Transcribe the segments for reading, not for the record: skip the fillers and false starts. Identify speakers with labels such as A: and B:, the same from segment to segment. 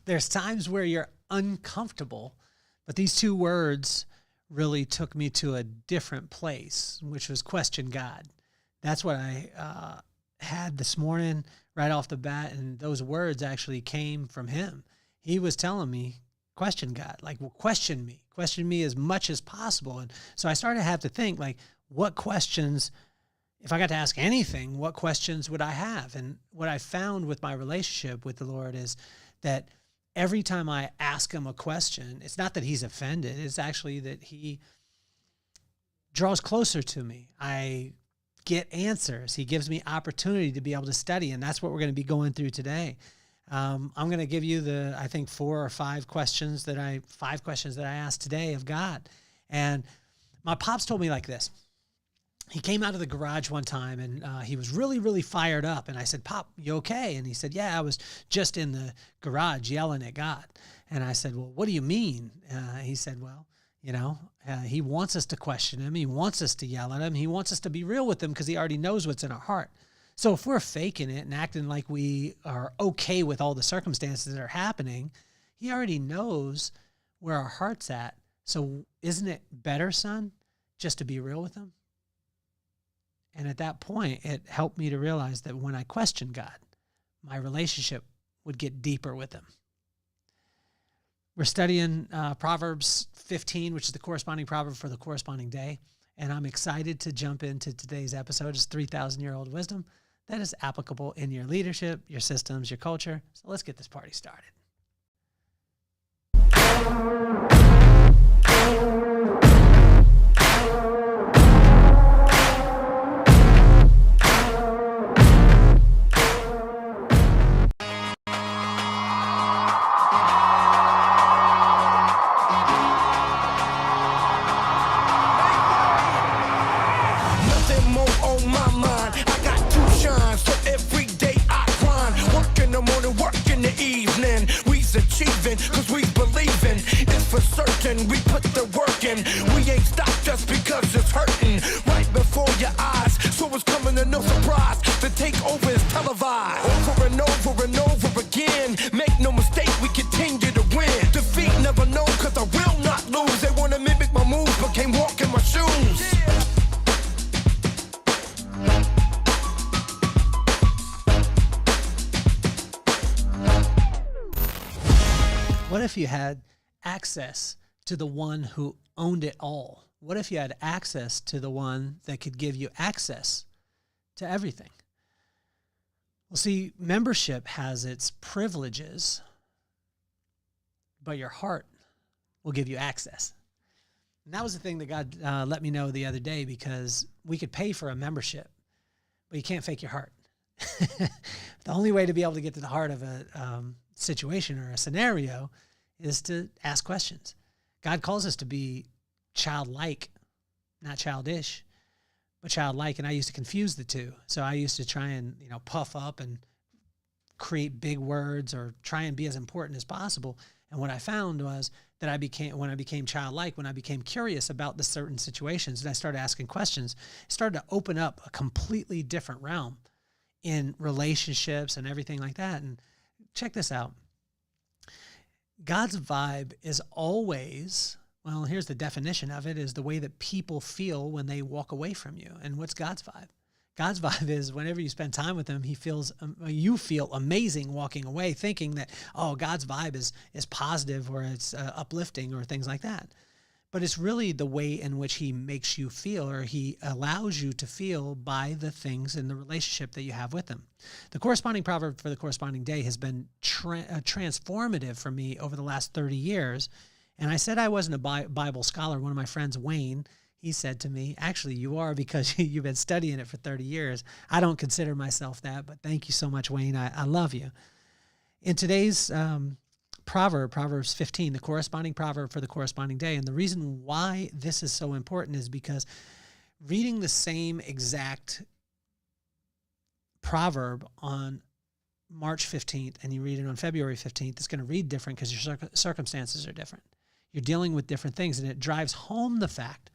A: There's times where you're uncomfortable, but these two words really took me to a different place, which was question God. That's what I had this morning right off the bat, and those words actually came from him. He was telling me, question God, like, well, question me as much as possible. And so I started to have to think, like, what questions, if I got to ask anything, what questions would I have? And what I found with my relationship with the Lord is that every time I ask him a question, it's not that he's offended. It's actually that he draws closer to me. I get answers. He gives me opportunity to be able to study. And that's what we're going to be going through today. I'm going to give you I think 4 or 5 questions that I asked today of God. And my pops told me like this. He came out of the garage one time and he was really, really fired up. And I said, Pop, you okay? And he said, yeah, I was just in the garage yelling at God. And I said, well, what do you mean? He said, well, he wants us to question him. He wants us to yell at him. He wants us to be real with him because he already knows what's in our heart. So if we're faking it and acting like we are okay with all the circumstances that are happening, he already knows where our heart's at. So isn't it better, son, just to be real with him? And at that point, it helped me to realize that when I questioned God, my relationship would get deeper with him. We're studying Proverbs 15, which is the corresponding proverb for the corresponding day. And I'm excited to jump into today's episode. It's 3,000-year-old wisdom that is applicable in your leadership, your systems, your culture. So let's get this party started.
B: Cause we believing it's for certain. We put the work in. We ain't stopped just because it's hurting right before your eyes. So it's coming to no surprise. The takeover is televised over and over and over again. Make no mistake, we continue to win. Defeat never known cause I will not lose. They wanna mimic my moves but can't walk in my shoes.
A: What if you had access to the one who owned it all? What if you had access to the one that could give you access to everything? Well, see, membership has its privileges, but your heart will give you access. And that was the thing that God let me know the other day, because we could pay for a membership, but you can't fake your heart. The only way to be able to get to the heart of a situation or a scenario is to ask questions. God calls us to be childlike, not childish, but childlike. And I used to confuse the two. So I used to try and, puff up and create big words or try and be as important as possible. And what I found was that when I became childlike, when I became curious about the certain situations and I started asking questions, it started to open up a completely different realm in relationships and everything like that. And check this out. God's vibe is always, well, here's the definition of it, is the way that people feel when they walk away from you. And what's God's vibe? God's vibe is whenever you spend time with him, you feel amazing walking away thinking that, oh, God's vibe is positive or it's uplifting or things like that. But it's really the way in which he makes you feel, or he allows you to feel by the things in the relationship that you have with him. The corresponding proverb for the corresponding day has been transformative for me over the last 30 years. And I said I wasn't a Bible scholar. One of my friends, Wayne, he said to me, actually, you are, because you've been studying it for 30 years. I don't consider myself that, but thank you so much, Wayne. I love you. In today's Proverbs 15, the corresponding proverb for the corresponding day. And the reason why this is so important is because reading the same exact proverb on March 15th and you read it on February 15th, it's going to read different because your circumstances are different. You're dealing with different things, and it drives home the fact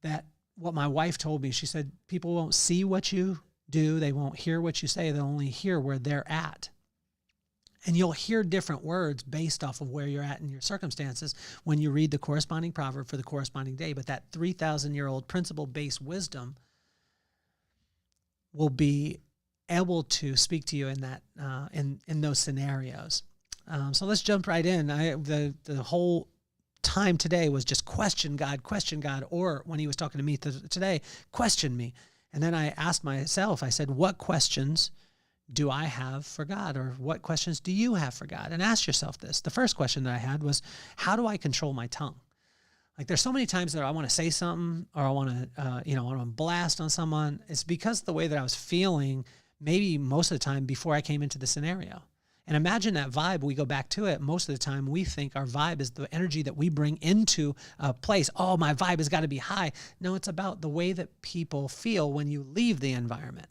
A: that what my wife told me, she said, people won't see what you do. They won't hear what you say. They'll only hear where they're at. And you'll hear different words based off of where you're at in your circumstances when you read the corresponding proverb for the corresponding day. But that 3,000-year-old principle-based wisdom will be able to speak to you in that in those scenarios. So let's jump right in. The whole time today was just question God, or when he was talking to me today, question me. And then I asked myself, I said, what questions do I have for God, or what questions do you have for God? And ask yourself this. The first question that I had was, how do I control my tongue? Like, there's so many times that I want to say something, or I want to, I want to blast on someone. It's because of the way that I was feeling, maybe most of the time before I came into the scenario. And imagine that vibe. We go back to it. Most of the time we think our vibe is the energy that we bring into a place. Oh, my vibe has got to be high. No, it's about the way that people feel when you leave the environment.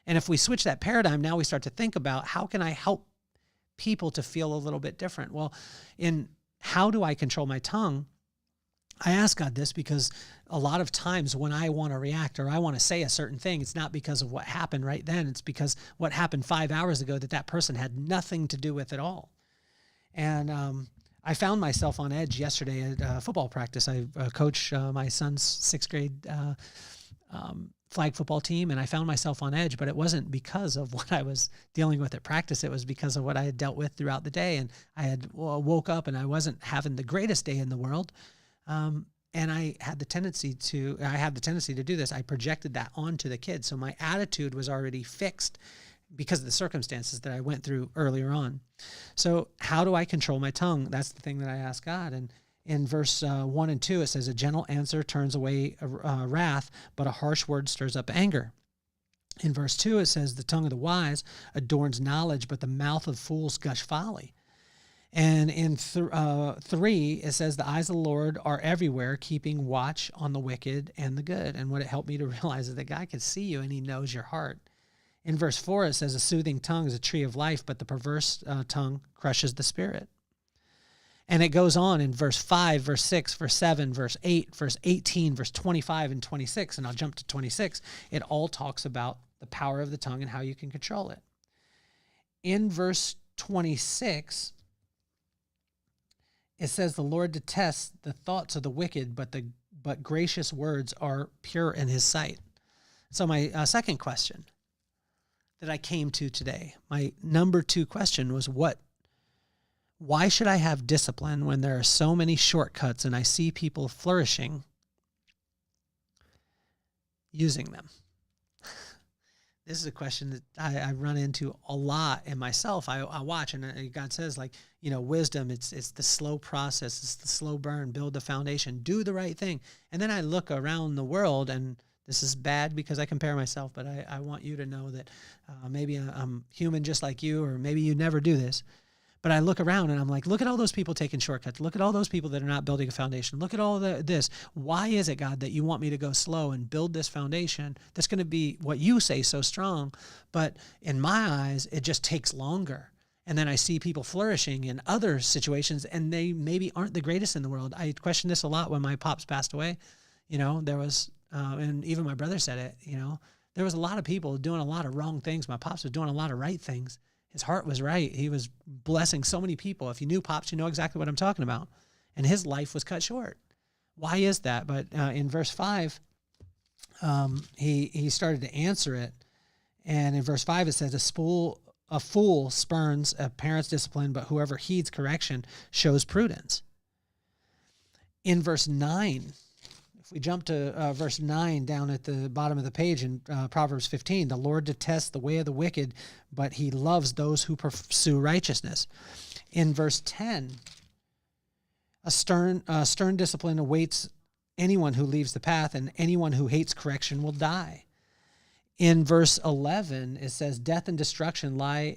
A: And if we switch that paradigm, now we start to think about, how can I help people to feel a little bit different? Well, in how do I control my tongue? I ask God this because a lot of times when I want to react or I want to say a certain thing, it's not because of what happened right then. It's because what happened 5 hours ago that person had nothing to do with at all. And I found myself on edge yesterday at football practice. I coach my son's 6th grade flag football team, and I found myself on edge, but it wasn't because of what I was dealing with at practice. It was because of what I had dealt with throughout the day. And I had woke up and I wasn't having the greatest day in the world. And I had the tendency to do this. I projected that onto the kids. So my attitude was already fixed because of the circumstances that I went through earlier on. So how do I control my tongue? That's the thing that I ask God. And in verse 1 and 2, it says, a gentle answer turns away wrath, but a harsh word stirs up anger. In verse 2, it says, the tongue of the wise adorns knowledge, but the mouth of fools gush folly. And in 3, it says, the eyes of the Lord are everywhere, keeping watch on the wicked and the good. And what it helped me to realize is that God can see you and he knows your heart. In verse 4, it says, a soothing tongue is a tree of life, but the perverse tongue crushes the spirit. And it goes on in verse 5, verse 6, verse 7, verse 8, verse 18, verse 25, and 26. And I'll jump to 26. It all talks about the power of the tongue and how you can control it. In verse 26, it says, the Lord detests the thoughts of the wicked, but gracious words are pure in his sight. So my second question that I came to today, my number 2 question was, why should I have discipline when there are so many shortcuts and I see people flourishing using them? This is a question that I run into a lot in myself. I watch, and God says, like, wisdom, it's the slow process. It's the slow burn. Build the foundation. Do the right thing. And then I look around the world, and this is bad because I compare myself, but I want you to know that maybe I'm human just like you, or maybe you never do this. But I look around and I'm like, look at all those people taking shortcuts. Look at all those people that are not building a foundation. Look at all this. Why is it, God, that you want me to go slow and build this foundation that's going to be what you say so strong? But in my eyes, it just takes longer. And then I see people flourishing in other situations, and they maybe aren't the greatest in the world. I questioned this a lot when my pops passed away. There was, and even my brother said it, there was a lot of people doing a lot of wrong things. My pops was doing a lot of right things. His heart was right. He was blessing so many people. If you knew Pops, you know exactly what I'm talking about. And his life was cut short. Why is that? But in verse 5, he started to answer it. And in verse 5, it says, a fool spurns a parent's discipline, but whoever heeds correction shows prudence. In verse 9, if we jump to verse 9 down at the bottom of the page in Proverbs 15, the Lord detests the way of the wicked, but he loves those who pursue righteousness. In verse 10, a stern discipline awaits anyone who leaves the path, and anyone who hates correction will die. In verse 11, it says, death and destruction lie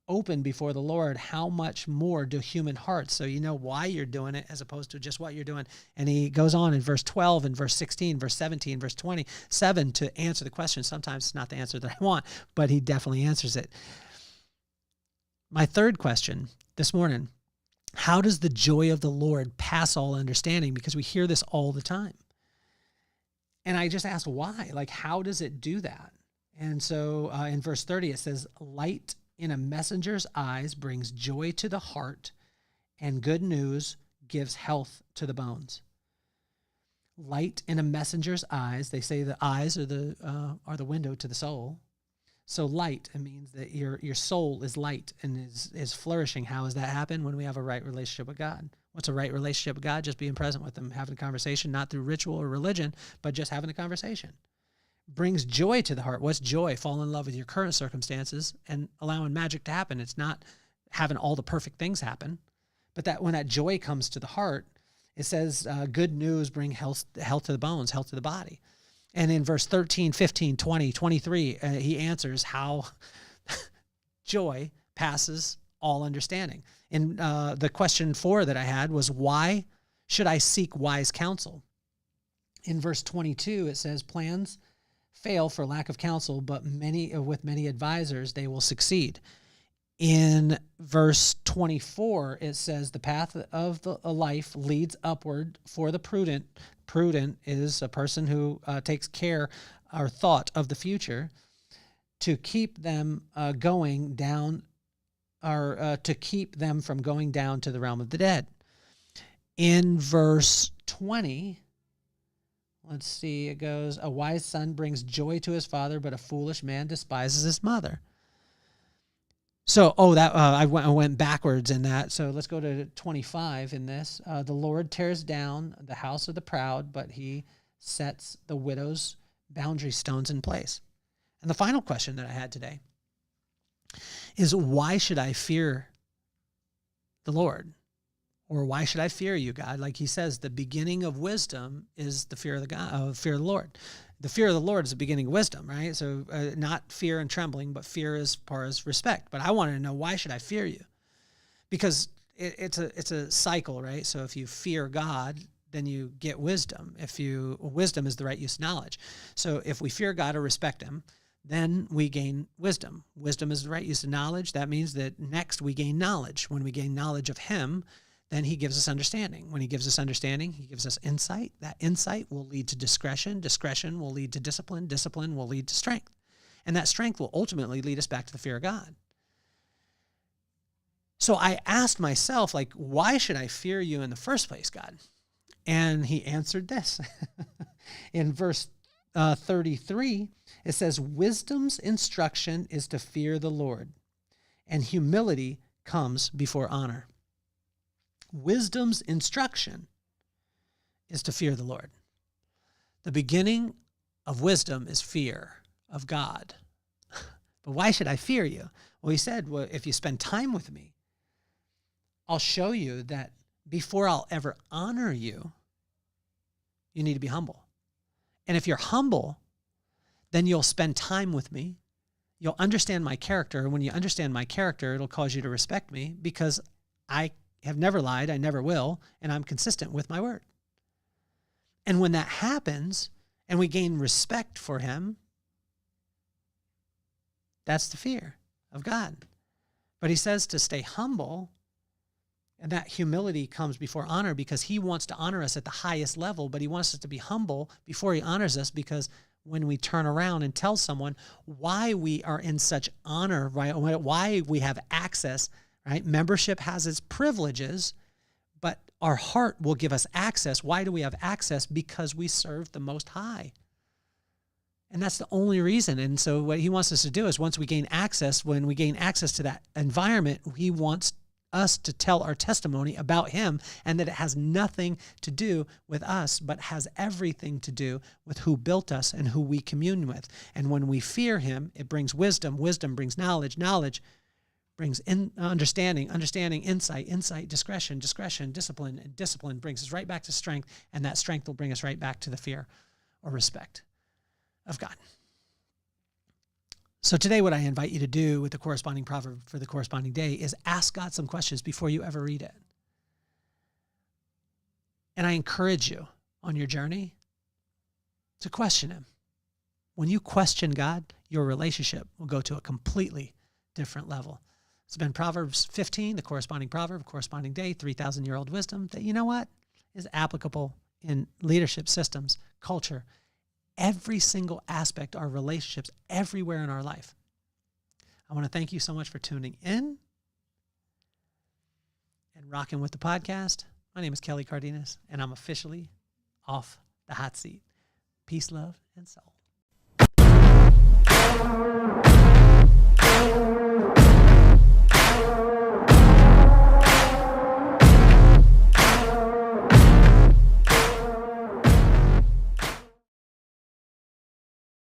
A: open before the Lord. How much more do human hearts? So you know why you're doing it as opposed to just what you're doing. And he goes on in verse 12 and verse 16, verse 17, verse 27 to answer the question. Sometimes it's not the answer that I want, but he definitely answers it. My third question this morning, how does the joy of the Lord pass all understanding? Because we hear this all the time. And I just asked why, like, how does it do that? And so in verse 30, it says, light in a messenger's eyes brings joy to the heart, and good news gives health to the bones. Light in a messenger's eyes, they say the eyes are the window to the soul. So light, it means that your soul is light and is flourishing. How does that happen? When we have a right relationship with God. What's a right relationship with God? Just being present with him, having a conversation, not through ritual or religion, but just having a conversation. Brings joy to the heart. What's joy? Fall in love with your current circumstances and allowing magic to happen. It's not having all the perfect things happen, but that when that joy comes to the heart, it says good news bring health to the bones, health to the body. And in verse 13, 15, 20, 23, he answers how joy passes all understanding. And the question 4 that I had was, why should I seek wise counsel? In verse 22, it says, plans fail for lack of counsel, but with many advisors, they will succeed. In verse 24, it says, the path of a life leads upward for the prudent. Prudent is a person who takes care or thought of the future to keep them going down, or to keep them from going down to the realm of the dead. In verse 20, let's see, it goes, a wise son brings joy to his father, but a foolish man despises his mother. So, I went backwards in that. So let's go to 25 in this. The Lord tears down the house of the proud, but he sets the widow's boundary stones in place. And the final question that I had today is, why should I fear the Lord? Or why should I fear you, God? Like he says, the beginning of wisdom is the fear of fear of the Lord. The fear of the Lord is the beginning of wisdom, right? So not fear and trembling, but fear as far as respect. But I wanted to know, why should I fear you? Because it's a cycle, right? So if you fear God, then you get wisdom. Wisdom is the right use of knowledge. So if we fear God or respect him, then we gain wisdom. Wisdom is the right use of knowledge. That means that next we gain knowledge. When we gain knowledge of him, then he gives us understanding. When he gives us understanding, he gives us insight. That insight will lead to discretion. Discretion will lead to discipline. Discipline will lead to strength. And that strength will ultimately lead us back to the fear of God. So I asked myself, why should I fear you in the first place, God? And he answered this. In verse 33, it says, wisdom's instruction is to fear the Lord, and humility comes before honor. Wisdom's instruction is to fear the Lord. The beginning of wisdom is fear of God. But why should I fear you? Well, he said, if you spend time with me, I'll show you that before I'll ever honor you, you need to be humble. And if you're humble, then you'll spend time with me. You'll understand my character. And when you understand my character, it'll cause you to respect me, because I have never lied, I never will, and I'm consistent with my word. And when that happens, and we gain respect for him, that's the fear of God. But he says to stay humble, and that humility comes before honor, because he wants to honor us at the highest level, but he wants us to be humble before he honors us, because when we turn around and tell someone why we are in such honor, right, why we have access, right? Membership has its privileges, but our heart will give us access. Why do we have access? Because we serve the Most High. And that's the only reason. And so what he wants us to do is, once we gain access, when we gain access to that environment, he wants us to tell our testimony about him, and that it has nothing to do with us, but has everything to do with who built us and who we commune with. And when we fear him, it brings wisdom. Wisdom brings knowledge. Knowledge brings understanding, insight, discretion, discipline, and discipline brings us right back to strength, and that strength will bring us right back to the fear or respect of God. So today, what I invite you to do with the corresponding proverb for the corresponding day is ask God some questions before you ever read it. And I encourage you on your journey to question him. When you question God, your relationship will go to a completely different level. It's been Proverbs 15, the corresponding proverb, corresponding day, 3,000-year-old wisdom that, you know what, is applicable in leadership systems, culture, every single aspect, our relationships, everywhere in our life. I want to thank you so much for tuning in and rocking with the podcast. My name is Kelly Cardenas, and I'm officially off the hot seat. Peace, love, and soul.